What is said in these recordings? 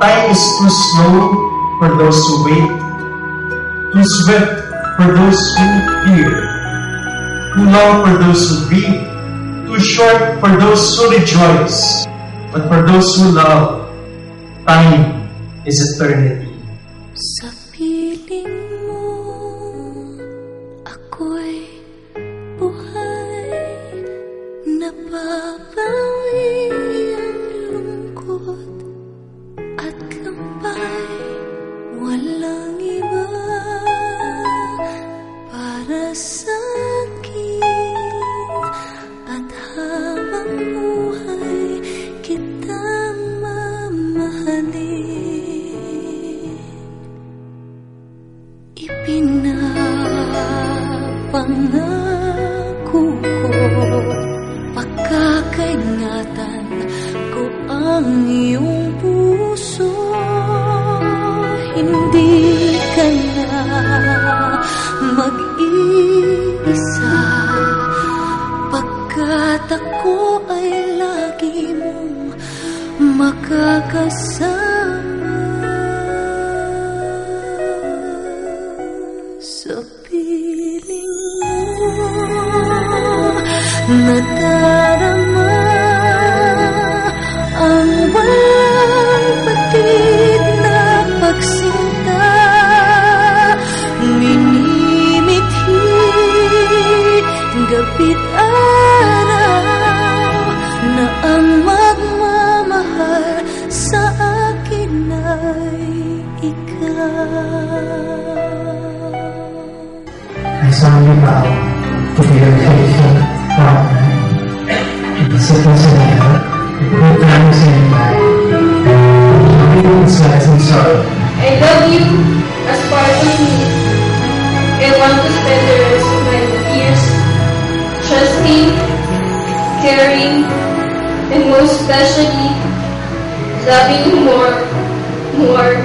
time is too slow for those who wait, too swift for those who fear, too long for those who grieve, too short for those who rejoice. But for those who love, time is eternity. Sa piling mo, ako'y buhay, nababawi ang lungkot at kampay. Walang iba para sa akin, at habang buhay kita mamahalin. Ipinapangako ko, pagkakaingatan ko ang iyong puso. Hindi ka na mag-iisa, pagkat ako ay lagi mong makakasama. Sa piling mo, nadarama ang walang patid na pagsinta. Minimithi gabit araw na ang magmamahal sa akin ay ikaw. I solemnly vow to be your faithful partner, citizen of good times and bad, smiles and sorrow. I love you as part of me. I want to spend the rest of my years trusting, caring, and most especially loving you more and more.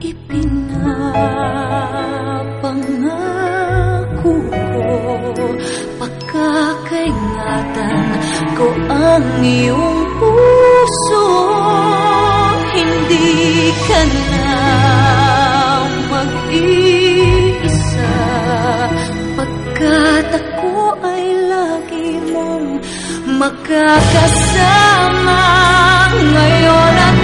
Ipinapangako ko, pagkakaingatan ko ang iyong puso. Hindi ka na mag-iisa, pagkat ako ay lagi mong makakasama ngayon at